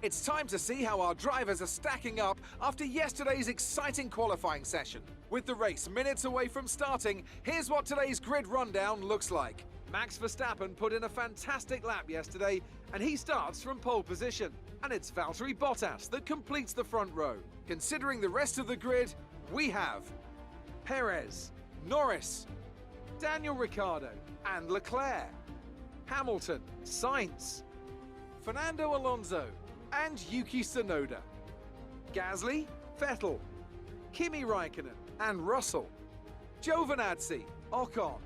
It's time to see how our drivers are stacking up after yesterday's exciting qualifying session. With the race minutes away from starting, here's what today's grid rundown looks like. Max Verstappen put in a fantastic lap yesterday, and he starts from pole position. And it's Valtteri Bottas that completes the front row. Considering the rest of the grid, we have Perez, Norris, Daniel Ricciardo and Leclerc, Hamilton, Sainz, Fernando Alonso and Yuki Tsunoda, Gasly, Vettel, Kimi Raikkonen and Russell, Giovinazzi, Ocon,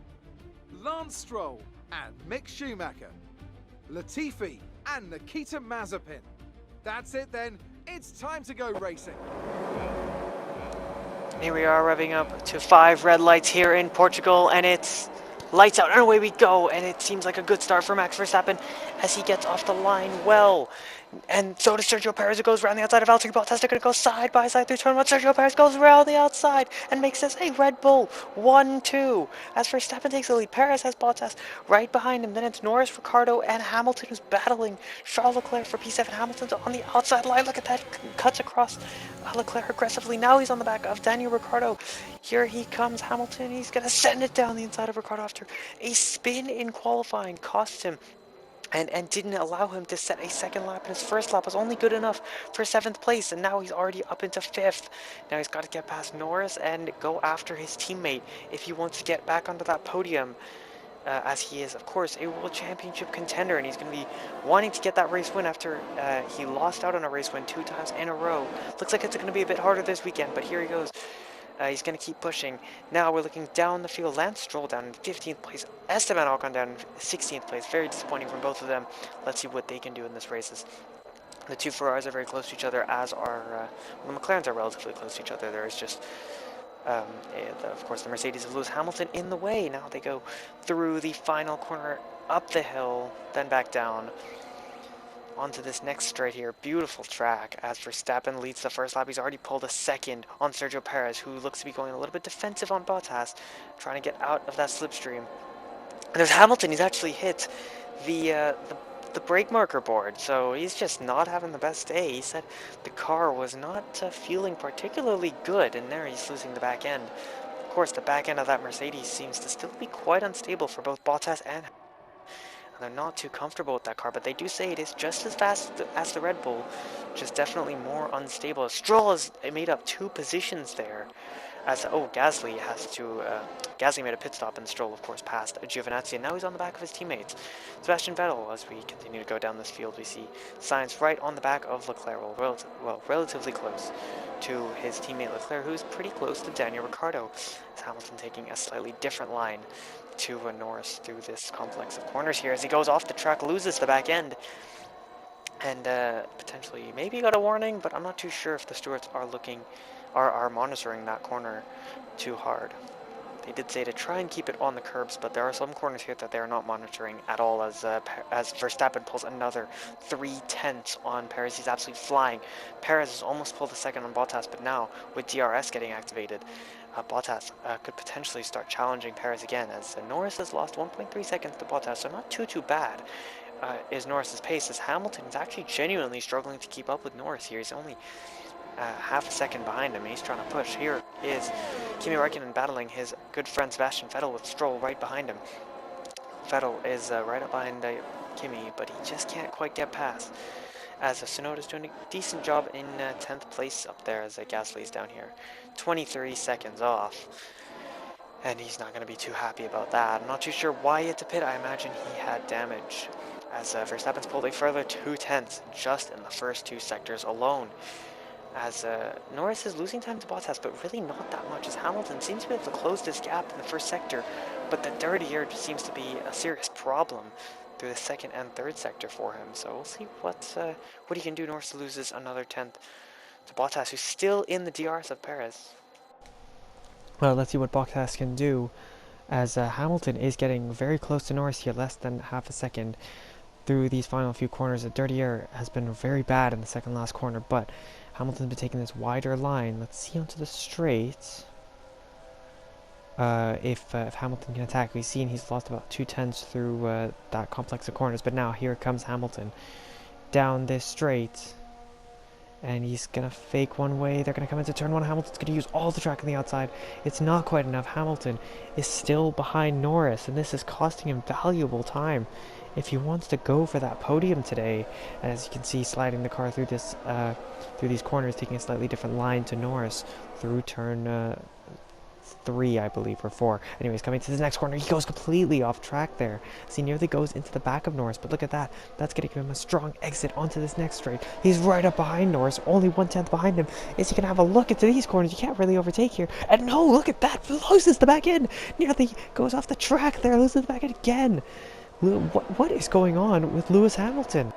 Lance Stroll and Mick Schumacher, Latifi and Nikita Mazepin. That's it then, it's time to go racing. Here we are revving up to 5 red lights here in Portugal, and it's lights out and away we go, and it seems like a good start for Max Verstappen as he gets off the line well. And so does Sergio Perez, who goes around the outside of Valtteri Bottas. They're going to go side by side through turn 1. Sergio Perez goes around the outside and makes this a Red Bull 1-2. As Verstappen takes the lead, Perez has Bottas right behind him. Then it's Norris, Ricciardo, and Hamilton who's battling Charles Leclerc for P7. Hamilton's on the outside line. Look at that. Cuts across Leclerc aggressively. Now he's on the back of Daniel Ricciardo. Here he comes, Hamilton. He's going to send it down the inside of Ricciardo after a spin in qualifying cost him and didn't allow him to set a second lap. And his first lap was only good enough for 7th place, and now he's already up into 5th. Now he's got to get past Norris and go after his teammate if he wants to get back onto that podium, as he is, of course, a World Championship contender, and he's going to be wanting to get that race win after he lost out on a race win 2 times in a row. Looks like it's going to be a bit harder this weekend, but here he goes. He's going to keep pushing. Now we're looking down the field. Lance Stroll down in 15th place. Esteban Ocon down in 16th place. Very disappointing from both of them. Let's see what they can do in this race. The two Ferraris are very close to each other, as are the McLarens are relatively close to each other. There is just, of course, the Mercedes of Lewis Hamilton in the way. Now they go through the final corner, up the hill, then back down onto this next straight here. Beautiful track as Verstappen leads the first lap. He's already pulled a second on Sergio Perez, who looks to be going a little bit defensive on Bottas, trying to get out of that slipstream. And there's Hamilton. He's actually hit the brake marker board, so he's just not having the best day. He said the car was not feeling particularly good, and there he's losing the back end. Of course, the back end of that Mercedes seems to still be quite unstable for both Bottas and they're not too comfortable with that car, but they do say it is just as fast as the Red Bull, just definitely more unstable. Stroll has made up 2 positions there. Gasly made a pit stop, and Stroll, of course, passed Giovinazzi, and now he's on the back of his teammates. Sebastian Vettel, as we continue to go down this field, we see Sainz right on the back of Leclerc, relatively close to his teammate Leclerc, who's pretty close to Daniel Ricciardo. As Hamilton taking a slightly different line to Norris through this complex of corners here as he goes off the track, loses the back end, and potentially maybe got a warning, but I'm not too sure if the stewards are monitoring that corner too hard. They did say to try and keep it on the curbs, but there are some corners here that they are not monitoring at all as Verstappen pulls another 3/10 on Perez. He's absolutely flying. Perez has almost pulled a second on Bottas, but now with DRS getting activated, Bottas could potentially start challenging Perez again, as Norris has lost 1.3 seconds to Bottas, so not too bad is Norris's pace, as Hamilton is actually genuinely struggling to keep up with Norris here. He's only half a second behind him, and he's trying to push. Here is Kimi Raikkonen battling his good friend Sebastian Vettel with Stroll right behind him. Vettel is right up behind Kimi, but he just can't quite get past, as Tsunoda's doing a decent job in 10th place up there, as Gasly's down here 23 seconds off, and he's not going to be too happy about that. I'm not too sure why he had to pit. I imagine he had damage, as Verstappen's pulled a further 2/10 just in the first 2 sectors alone, as Norris is losing time to Bottas, but really not that much, as Hamilton seems to be able to close this gap in the first sector, but the dirty air just seems to be a serious problem through the 2nd and 3rd sector for him. So we'll see what he can do. Norris loses another 10th to Bottas, who's still in the DRS of Perez. Well, let's see what Bottas can do, as Hamilton is getting very close to Norris here, less than half a second through these final few corners. The dirty air has been very bad in the second last corner, but Hamilton's been taking this wider line. Let's see onto the straight. If Hamilton can attack. We've seen he's lost about 2/10 through that complex of corners, but now here comes Hamilton down this straight. And he's gonna fake one way. They're gonna come into turn one. Hamilton's gonna use all the track on the outside. It's not quite enough. Hamilton is still behind Norris, and this is costing him valuable time if he wants to go for that podium today. And as you can see, sliding the car through this through these corners, taking a slightly different line to Norris through turn 3, I believe, or 4. Anyways, coming to the next corner, he goes completely off track there. See, nearly goes into the back of Norris, but look at that. That's going to give him a strong exit onto this next straight. He's right up behind Norris, only 1/10 behind him. Is he going to have a look into these corners? You can't really overtake here. And no, look at that. Loses the back end. Nearly goes off the track there, loses the back end again. What is going on with Lewis Hamilton?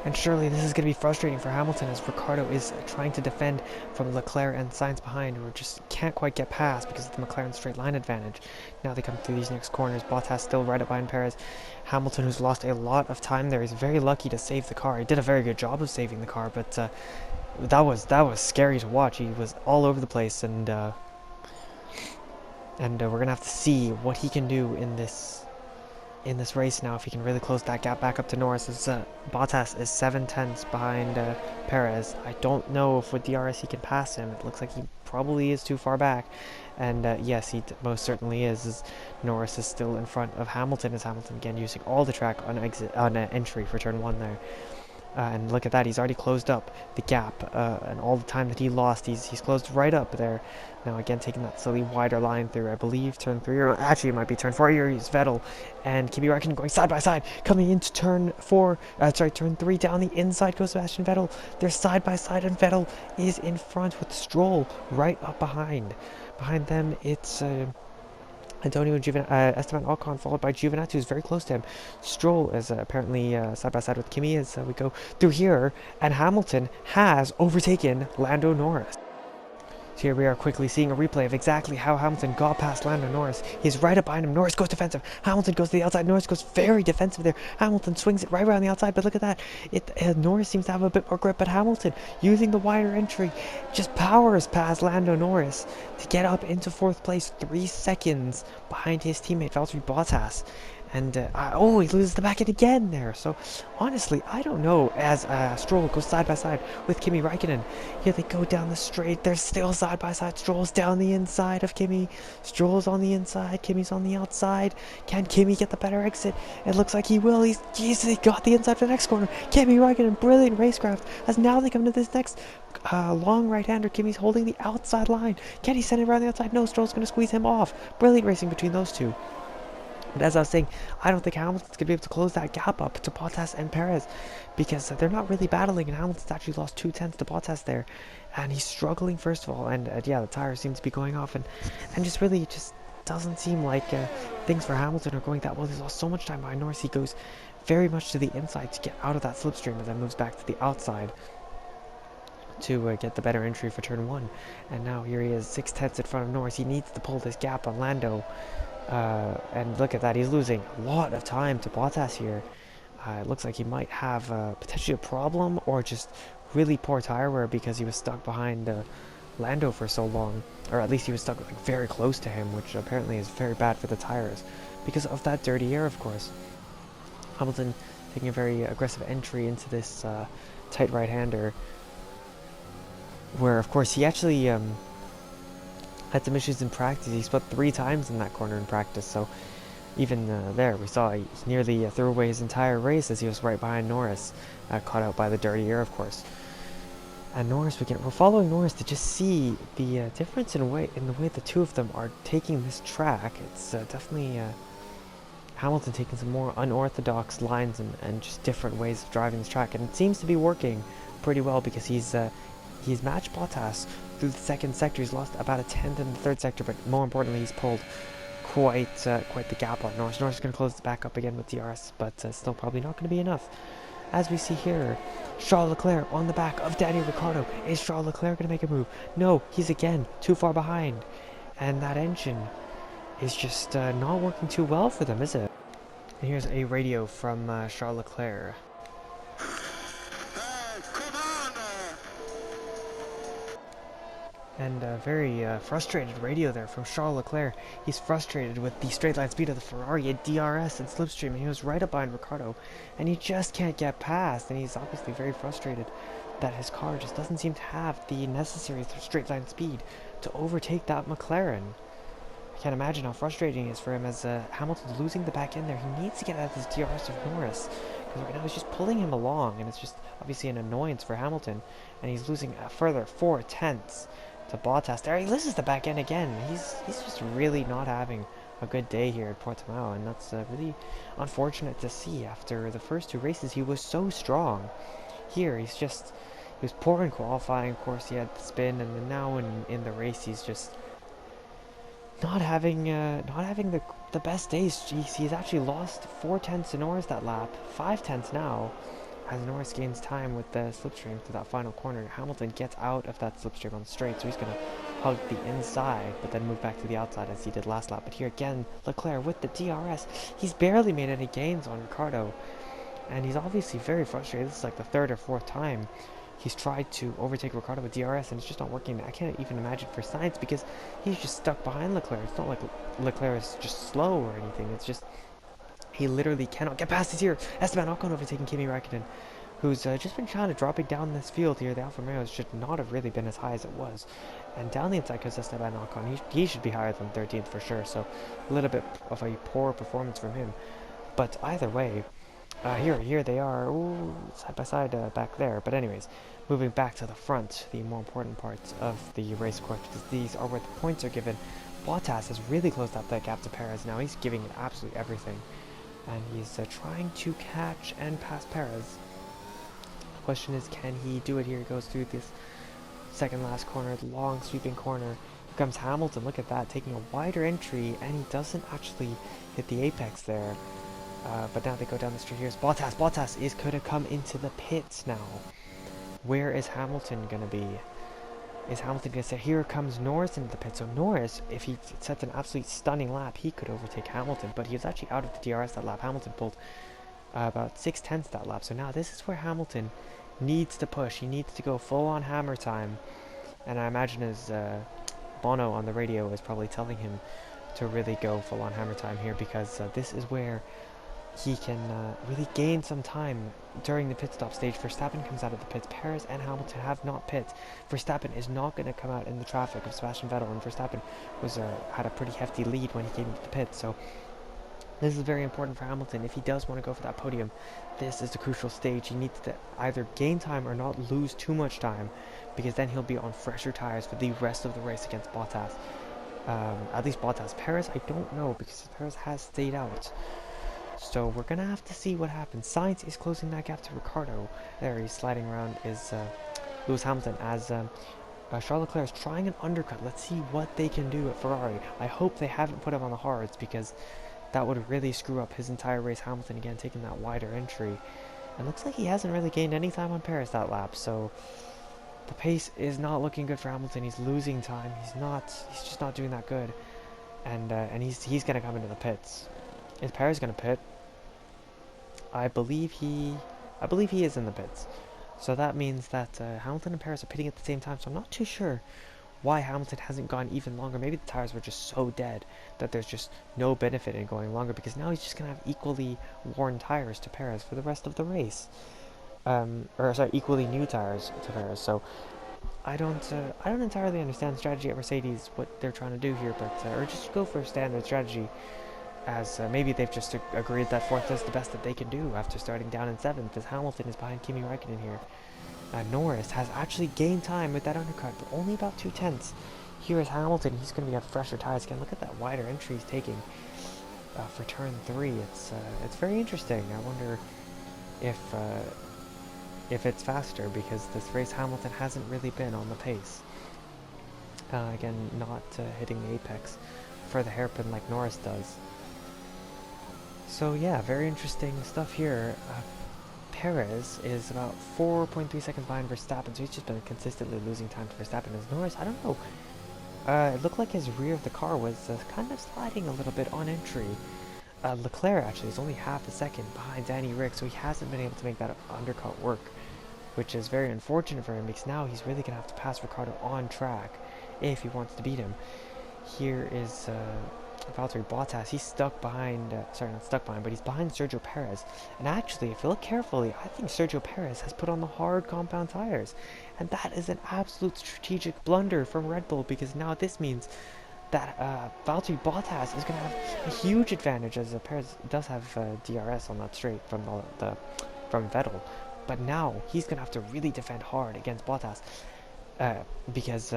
And surely this is going to be frustrating for Hamilton as Ricciardo is trying to defend from Leclerc and Sainz behind, who just can't quite get past because of the McLaren straight line advantage. Now they come through these next corners. Bottas still right up behind Perez. Hamilton, who's lost a lot of time there, is very lucky to save the car. He did a very good job of saving the car, but that was scary to watch. He was all over the place, and we're gonna have to see what he can do in this race now, if he can really close that gap back up to Norris. As Bottas is 7/10 behind Perez. I don't know if with DRS he can pass him. It looks like he probably is too far back, and yes, he most certainly is. As Norris is still in front of Hamilton, as Hamilton again using all the track on entry for turn 1 there. And look at that, he's already closed up the gap, and all the time that he lost, he's closed right up there. Now again, taking that slightly wider line through, I believe, turn 3, or actually it might be turn 4. Here is Vettel and Kimi Räikkönen going side by side, coming into turn 3. Down the inside goes Sebastian Vettel. They're side by side, and Vettel is in front with Stroll right up behind. Behind them, it's Antonio and Esteban Ocon, followed by Giovinazzi, who's very close to him. Stroll is apparently side by side with Kimi as we go through here, and Hamilton has overtaken Lando Norris. So here we are quickly seeing a replay of exactly how Hamilton got past Lando Norris. He's right up behind him. Norris goes defensive. Hamilton goes to the outside. Norris goes very defensive there. Hamilton swings it right around the outside, but look at that. Norris seems to have a bit more grip, but Hamilton, using the wider entry, just powers past Lando Norris to get up into 4th place, 3 seconds behind his teammate Valtteri Bottas. And, he loses the back end again there. So, honestly, I don't know. As Stroll goes side by side with Kimi Räikkönen. Here they go down the straight. They're still side by side. Stroll's down the inside of Kimi. Stroll's on the inside. Kimi's on the outside. Can Kimi get the better exit? It looks like he will. He got the inside for the next corner. Kimi Räikkönen, brilliant racecraft. As now they come to this next long right-hander. Kimi's holding the outside line. Can he send it around the outside? No, Stroll's going to squeeze him off. Brilliant racing between those two. But as I was saying, I don't think Hamilton's going to be able to close that gap up to Bottas and Perez, because they're not really battling, and Hamilton's actually lost 2/10 to Bottas there, and he's struggling first of all, and yeah, the tires seem to be going off, and just really just doesn't seem like things for Hamilton are going that well. He's lost so much time behind Norris. He goes very much to the inside to get out of that slipstream, and then moves back to the outside to get the better entry for turn 1, and now here he is 6/10 in front of Norris. He needs to pull this gap on Lando. And look at that, he's losing a lot of time to Bottas here. It looks like he might have potentially a problem, or just really poor tire wear, because he was stuck behind Lando for so long, or at least he was stuck like very close to him, which apparently is very bad for the tires because of that dirty air, of course. Hamilton taking a very aggressive entry into this tight right-hander, where of course he actually had some issues in practice. He split 3 times in that corner in practice, so even there we saw he nearly threw away his entire race as he was right behind Norris, caught out by the dirty air, of course. And Norris, we're following Norris to just see the difference in the way the two of them are taking this track. It's definitely Hamilton taking some more unorthodox lines and just different ways of driving this track, and it seems to be working pretty well, because he's matched Bottas through the 2nd sector. He's lost about a 10th in the 3rd sector, but more importantly, he's pulled quite the gap on Norris. Norris is going to close it back up again with DRS, but still probably not going to be enough. As we see here, Charles Leclerc on the back of Daniel Ricciardo. Is Charles Leclerc going to make a move? No, he's again too far behind, and that engine is just not working too well for them, is it? And here's a radio from Charles Leclerc. And very frustrated radio there from Charles Leclerc. He's frustrated with the straight line speed of the Ferrari at DRS and slipstream, and he was right up behind Ricciardo, and he just can't get past, and he's obviously very frustrated that his car just doesn't seem to have the necessary straight line speed to overtake that McLaren. I can't imagine how frustrating it is for him as Hamilton's losing the back end there. He needs to get out of this DRS of Norris, because right now he's just pulling him along, and it's just obviously an annoyance for Hamilton, and he's losing a further 4/10 to Bottas there. He loses the back end again. He's just really not having a good day here at Portimao, and that's really unfortunate to see. After the first two races, he was so strong. Here, he was poor in qualifying. Of course, he had the spin, and then now in the race, he's just not having the best days. Jeez, he's actually lost 4/10 to Norris that lap, 5/10 now. As Norris gains time with the slipstream to that final corner, Hamilton gets out of that slipstream on the straight, so he's going to hug the inside, but then move back to the outside as he did last lap. But here again, Leclerc with the DRS, he's barely made any gains on Ricciardo, and he's obviously very frustrated. This is like the third or fourth time he's tried to overtake Ricciardo with DRS, and it's just not working. I can't even imagine for Sainz, because he's just stuck behind Leclerc. It's not like Leclerc is just slow or anything, it's just he literally cannot get past. He's here. Esteban Ocon overtaking Kimi Räikkönen, who's just been trying to dropping down this field here. The Alfa Romeo should not have really been as high as it was. And down the inside goes Esteban Ocon. He should be higher than 13th for sure, so a little bit of a poor performance from him. But either way, here they are, ooh, side by side back there. But anyways, moving back to the front, the more important parts of the race course, because these are where the points are given. Bottas has really closed up that gap to Perez. Now he's giving it absolutely everything, and he's trying to catch and pass Perez. The question is, can he do it here? He goes through this second last corner, the long sweeping corner. Here comes Hamilton, look at that, taking a wider entry, and he doesn't actually hit the apex there. But now they go down the street. Here's Bottas. Bottas is going to come into the pits now. Where is Hamilton going to be? Is Hamilton going to say, here comes Norris into the pit? So Norris, if he sets an absolute stunning lap, he could overtake Hamilton. But he was actually out of the DRS that lap. Hamilton pulled about 6/10 that lap. So now this is where Hamilton needs to push. He needs to go full on hammer time. And I imagine as Bono on the radio is probably telling him to really go full on hammer time here, because this is where he can really gain some time during the pit stop stage. Verstappen comes out of the pits. Perez and Hamilton have not pit. Verstappen is not going to come out in the traffic of Sebastian Vettel, and Verstappen was had a pretty hefty lead when he came into the pit. So this is very important for Hamilton. If he does want to go for that podium, this is the crucial stage. He needs to either gain time or not lose too much time, because then he'll be on fresher tires for the rest of the race against Bottas. At least Bottas. Perez, I don't know, because Perez has stayed out. So we're going to have to see what happens. Sainz is closing that gap to Ricciardo. There, he's sliding around, is Lewis Hamilton, as Charles Leclerc is trying an undercut. Let's see what they can do at Ferrari. I hope they haven't put him on the hards, because that would really screw up his entire race. Hamilton again taking that wider entry. And looks like he hasn't really gained any time on Perez that lap, so the pace is not looking good for Hamilton. He's losing time. He's just not doing that good. And he's going to come into the pits. Is Perez going to pit? I believe he is in the pits. So that means that Hamilton and Perez are pitting at the same time. So I'm not too sure why Hamilton hasn't gone even longer. Maybe the tires were just so dead that there's just no benefit in going longer, because now he's just going to have equally worn tires to Perez for the rest of the race. Equally new tires to Perez. So I don't entirely understand the strategy at Mercedes, what they're trying to do here, but or just go for a standard strategy, as maybe they've just agreed that fourth is the best that they can do after starting down in seventh, as Hamilton is behind Kimi Räikkönen here. Norris has actually gained time with that undercut, but only about 2/10. Here is Hamilton. He's going to be on fresher tires again. Look at that wider entry he's taking for turn 3. It's very interesting. I wonder if it's faster, because this race Hamilton hasn't really been on the pace. Again, not hitting the apex for the hairpin like Norris does. So yeah, very interesting stuff here. Perez is about 4.3 seconds behind Verstappen, so he's just been consistently losing time to Verstappen. As Norris, I don't know, it looked like his rear of the car was kind of sliding a little bit on entry. Leclerc actually is only half a second behind Danny Rick, so he hasn't been able to make that undercut work, which is very unfortunate for him, because now he's really going to have to pass Ricciardo on track. if he wants to beat him. Here is Valtteri Bottas. He's stuck behind, sorry, not stuck behind, but he's behind Sergio Perez. And actually, if you look carefully, I think Sergio Perez has put on the hard compound tires. And that is an absolute strategic blunder from Red Bull, because now this means that Valtteri Bottas is going to have a huge advantage, as Perez does have DRS on that straight from from Vettel. But now he's going to have to really defend hard against Bottas because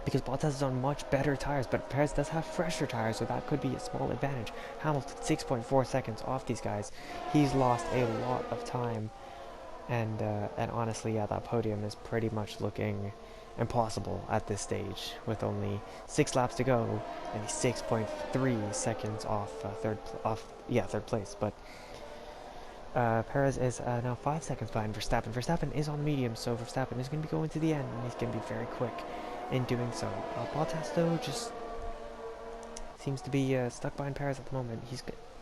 Bottas is on much better tires, but Perez does have fresher tires, so that could be a small advantage. Hamilton 6.4 seconds off these guys. He's lost a lot of time, and honestly, yeah, that podium is pretty much looking impossible at this stage, with only 6 laps to go, and he's 6.3 seconds off third place. But Perez is now 5 seconds behind Verstappen. Verstappen is on the medium, so Verstappen is going to be going to the end, and he's going to be very quick in doing so. Bottas, though, just seems to be stuck behind Perez at the moment.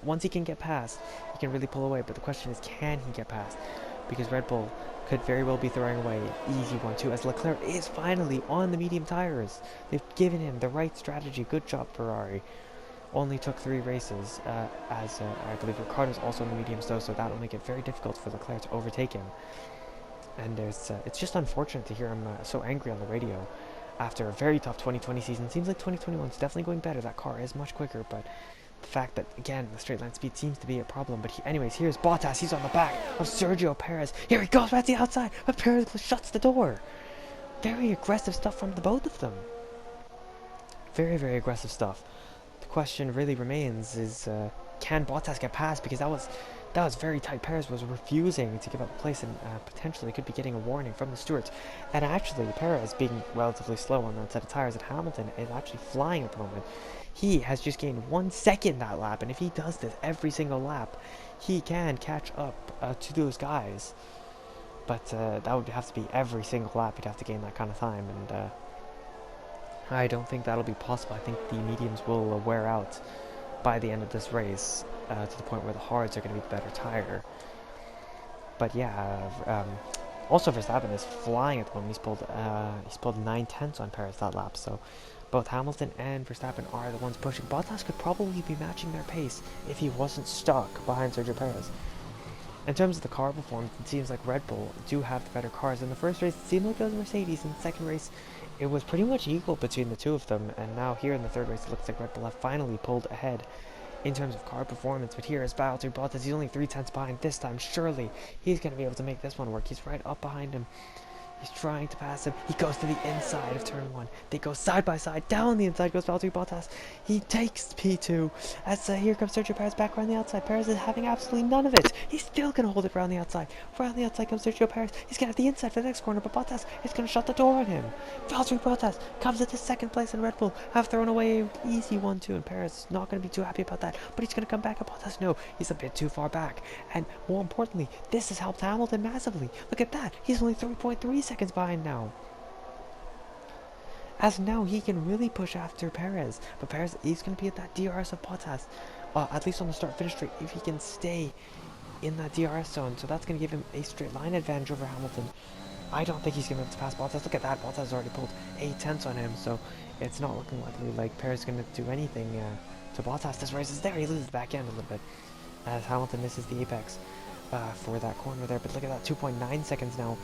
Once he can get past, he can really pull away, but the question is, can he get past? Because Red Bull could very well be throwing away an easy 1-2, as Leclerc is finally on the medium tires. They've given him the right strategy. Good job, Ferrari. Only took 3 races, as I believe Ricciardo's also on the mediums, though, so that'll make it very difficult for Leclerc to overtake him. And it's just unfortunate to hear him so angry on the radio after a very tough 2020 season. Seems like 2021 is definitely going better. That car is much quicker, but the fact that, again, the straight line speed seems to be a problem. But anyways, here's Bottas. He's on the back of Sergio Perez. Here he goes, right at the outside, but Perez shuts the door. Very aggressive stuff from the both of them. Very, very aggressive stuff. The question really remains is, can Bottas get past? Because that was very tight. Perez was refusing to give up place, and potentially could be getting a warning from the stewards. And actually, Perez, being relatively slow on that set of tires at Hamilton, is actually flying at the moment. He has just gained 1 second that lap, and if he does this every single lap, he can catch up to those guys. But that would have to be every single lap. He'd have to gain that kind of time, and I don't think that'll be possible. I think the mediums will wear out by the end of this race, to the point where the hards are going to be the better tire. But yeah, also Verstappen is flying at the moment. He's pulled 9/10 on Perez that lap, so both Hamilton and Verstappen are the ones pushing. Bottas could probably be matching their pace if he wasn't stuck behind Sergio Perez. In terms of the car performance, it seems like Red Bull do have the better cars. In the first race, it seemed like it was Mercedes. In the second race, it was pretty much equal between the two of them. And now here in the third race, it looks like Red Bull have finally pulled ahead in terms of car performance. But here is Valtteri Bottas. He's only 3/10 behind this time. Surely he's going to be able to make this one work. He's right up behind him. He's trying to pass him. He goes to the inside of turn 1. They go side by side. Down the inside goes Valtteri Bottas. He takes P2. As here comes Sergio Perez back around the outside. Perez is having absolutely none of it. He's still going to hold it around the outside. Around the outside comes Sergio Perez. He's going to have the inside for the next corner, but Bottas is going to shut the door on him. Valtteri Bottas comes into second place, and Red Bull have thrown away an easy 1-2, and Perez is not going to be too happy about that, but he's going to come back, and Bottas, no, he's a bit too far back. And more importantly, this has helped Hamilton massively. Look at that. He's only 3.3 seconds behind now. As now he can really push after Perez, but Perez is going to be at that DRS of Bottas, at least on the start-finish straight, if he can stay in that DRS zone. So that's going to give him a straight line advantage over Hamilton. I don't think he's going to be able to pass Bottas. Look at that, Bottas has already pulled 8/10 on him, so it's not looking likely like Perez is going to do anything to Bottas. This race is there. He loses the back end a little bit as Hamilton misses the apex for that corner there. But look at that, 2.9 seconds now.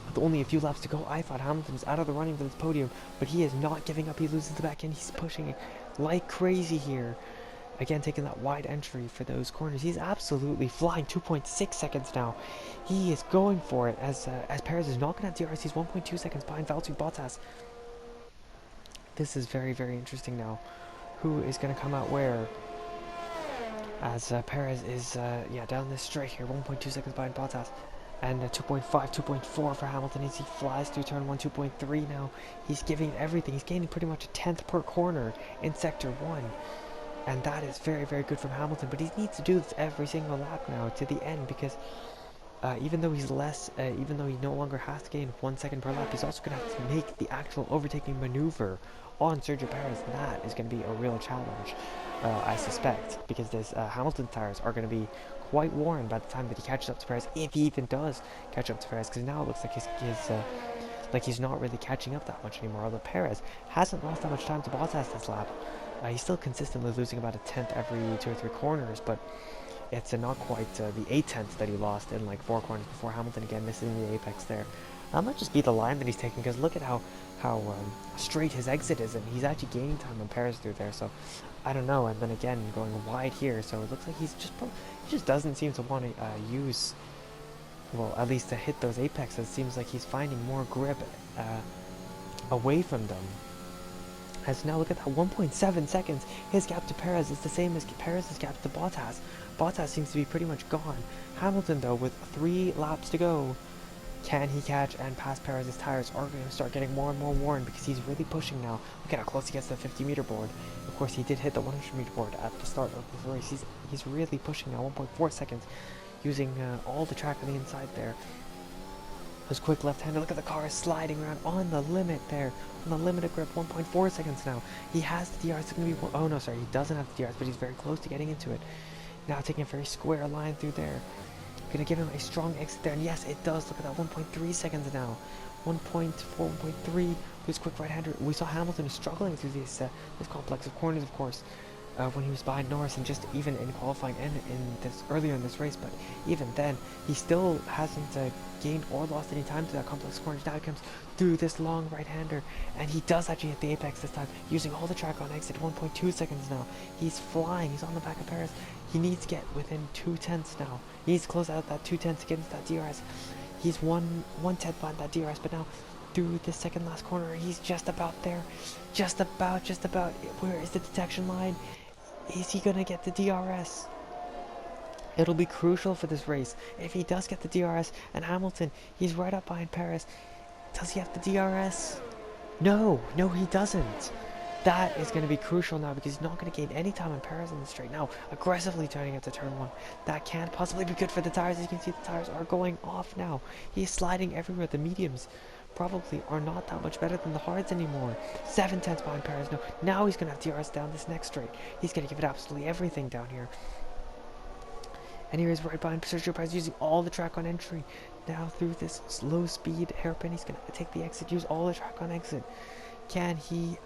With only a few laps to go, I thought Hamilton was out of the running for this podium, but he is not giving up. He loses the back end. He's pushing it like crazy here. Again, taking that wide entry for those corners. He's absolutely flying. 2.6 seconds now. He is going for it as Perez is not going to have DRS. He's 1.2 seconds behind Valtteri Bottas. This is very, very interesting now. Who is going to come out where? As Perez is down this straight here, 1.2 seconds behind Bottas. And 2.5, 2.4 for Hamilton as he flies through turn 1, 2.3 now. He's giving it everything. He's gaining pretty much a 10th per corner in sector 1. And that is very, very good from Hamilton. But he needs to do this every single lap now to the end, because even though he's even though he no longer has to gain 1 second per lap, he's also going to have to make the actual overtaking maneuver on Sergio Perez. That is going to be a real challenge, I suspect, because this Hamilton tires are going to be quite worn by the time that he catches up to Perez, if he even does catch up to Perez, because now it looks like his like he's not really catching up that much anymore. Although Perez hasn't lost that much time to Bottas this lap. He's still consistently losing about a tenth every 2 or 3 corners, but it's not quite the 8 tenths that he lost in like 4 corners before Hamilton again missing the apex there. That might just be the line that he's taking, because look at how straight his exit is, and he's actually gaining time on Perez through there. So I don't know. And then again going wide here, so it looks like he just doesn't seem to want to use, well, at least to hit those apexes. It seems like he's finding more grip away from them. As now look at that, 1.7 seconds. His gap to Perez is the same as Perez's gap to Bottas. Bottas seems to be pretty much gone. Hamilton, though, with 3 laps to go, can he catch and pass Perez? His tires are going to start getting more and more worn because he's really pushing now. Look at how close he gets to the 50-meter board. Of course, he did hit the 100-meter board at the start of the race. He's really pushing now, 1.4 seconds, using all the track on the inside there. His quick left-hander, look at the car sliding around on the limit there. On the limit of grip, 1.4 seconds now. He has the DRS, it's going to be oh no, sorry, he doesn't have the DRS, but he's very close to getting into it. Now taking a very square line through there. Going to give him a strong exit there, and yes, it does. Look at that, 1.3 seconds now. 1.4, 1.3, his quick right-hander. We saw Hamilton struggling through this complex of corners, of course, when he was behind Norris, and just even in qualifying and earlier in this race. But even then, he still hasn't gained or lost any time to that complex corner. Now he comes through this long right-hander, and he does actually hit the apex this time, using all the track on exit. 1.2 seconds now. He's flying. He's on the back of Perez. He needs to get within 2 tenths now. He needs to close out that 2 tenths to get into that DRS. He's 1 tenth behind that DRS, but now through the second last corner, he's just about there. Just about. Where is the detection line? Is he going to get the DRS? It'll be crucial for this race. If he does get the DRS, and Hamilton, he's right up behind Perez. Does he have the DRS? No, he doesn't. That is going to be crucial now, because he's not going to gain any time on Perez on the straight. Now, aggressively turning into turn 1. That can't possibly be good for the tires. As you can see, the tires are going off now. He's sliding everywhere. The mediums probably are not that much better than the hards anymore. 7 tenths behind Perez. No, now he's going to have DRS down this next straight. He's going to give it absolutely everything down here. And here is right behind Sergio Perez, using all the track on entry. Now through this slow speed hairpin, he's going to take the exit, use all the track on exit. Can he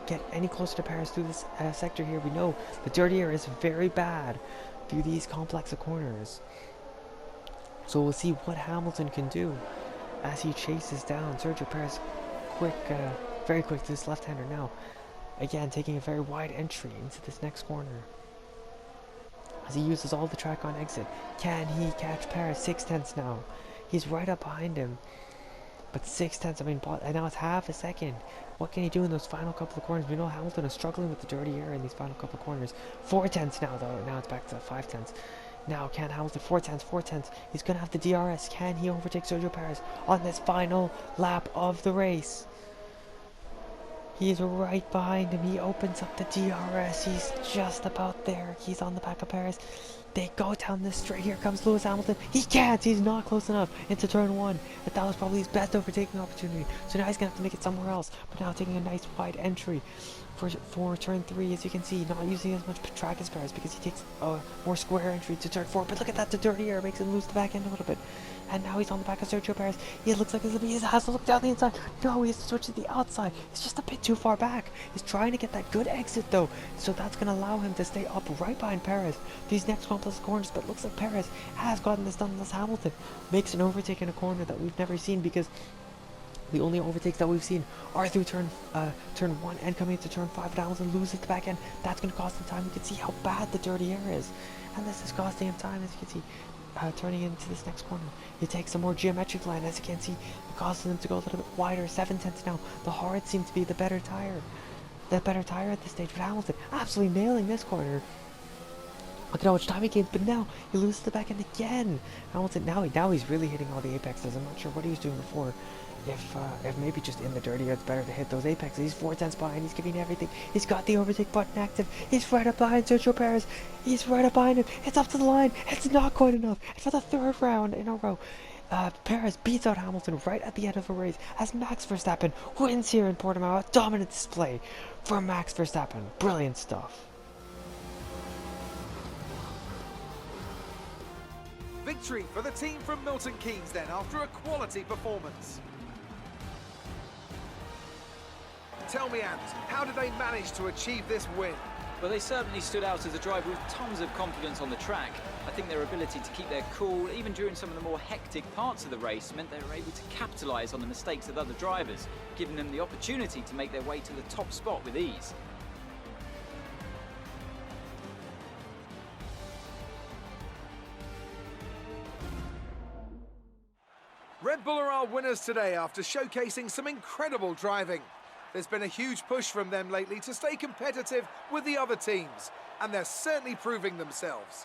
get any closer to Perez through this sector here? We know the dirty air is very bad through these complex of corners. So we'll see what Hamilton can do as he chases down Sergio Perez. Very quick to this left-hander now. Again, taking a very wide entry into this next corner, as he uses all the track on exit. Can he catch Perez? 6 tenths now. He's right up behind him. But 6 tenths, and now it's half a second. What can he do in those final couple of corners? We know Hamilton is struggling with the dirty air in these final couple of corners. 4 tenths now, though. Now it's back to 5 tenths. Now can Hamilton, 4 tenths. He's going to have the DRS. Can he overtake Sergio Perez on this final lap of the race? He's right behind him. He opens up the DRS. He's just about there. He's on the back of Perez. They go down this straight. Here comes Lewis Hamilton. He can't. He's not close enough into turn 1. But that was probably his best overtaking opportunity. So now he's going to have to make it somewhere else. But now taking a nice wide entry for turn 3. As you can see, not using as much track as Perez, because he takes a more square entry to turn 4. But look at that. The dirty air makes him lose the back end a little bit. And now he's on the back of Sergio Perez. It looks like he has to look down the inside. No, he has to switch to the outside. It's just a bit too far back. He's trying to get that good exit, though. So that's going to allow him to stay up right behind Perez these next complex corners. But it looks like Perez has gotten this done unless Hamilton makes an overtake in a corner that we've never seen, because the only overtakes that we've seen are through turn 1 and coming into turn 5. But Hamilton loses the back end. That's going to cost him time. You can see how bad the dirty air is. And this is costing him time, as you can see. Turning into this next corner, he takes a more geometric line. As you can see, it causes him to go a little bit wider. 7 tenths now. The hard seems to be the better tire. The better tire at this stage. But Hamilton absolutely nailing this corner. Look at how much time he gains, but now he loses the back end again. Hamilton, now he's really hitting all the apexes. I'm not sure what he was doing before. If maybe just in the dirty air, it's better to hit those apexes. He's 4 tenths behind. He's giving everything. He's got the overtake button active. He's right up behind Sergio Perez. He's right up behind him. It's up to the line. It's not quite enough. And for the 3rd round in a row, Perez beats out Hamilton right at the end of a race as Max Verstappen wins here in Portimao. A dominant display for Max Verstappen. Brilliant stuff. Victory for the team from Milton Keynes then, after a quality performance. Tell me, Ant, how did they manage to achieve this win? Well, they certainly stood out as a driver with tons of confidence on the track. I think their ability to keep their cool, even during some of the more hectic parts of the race, meant they were able to capitalise on the mistakes of other drivers, giving them the opportunity to make their way to the top spot with ease. Red Bull are our winners today after showcasing some incredible driving. There's been a huge push from them lately to stay competitive with the other teams, and they're certainly proving themselves.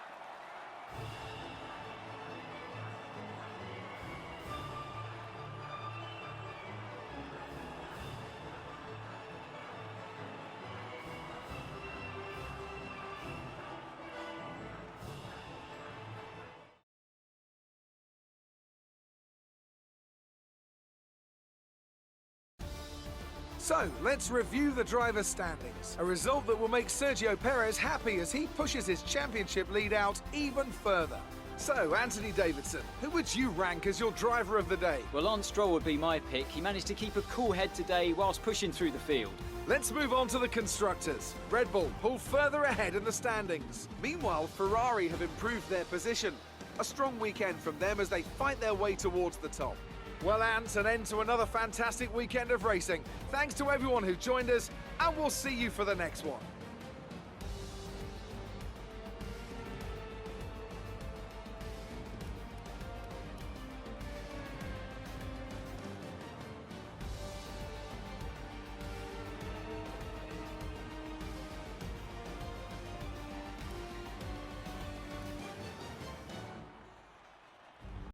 So, let's review the driver's standings. A result that will make Sergio Perez happy as he pushes his championship lead out even further. So, Anthony Davidson, who would you rank as your driver of the day? Well, Lance Stroll would be my pick. He managed to keep a cool head today whilst pushing through the field. Let's move on to the constructors. Red Bull pull further ahead in the standings. Meanwhile, Ferrari have improved their position. A strong weekend from them as they fight their way towards the top. Well, Ant, an end to another fantastic weekend of racing. Thanks to everyone who joined us, and we'll see you for the next one.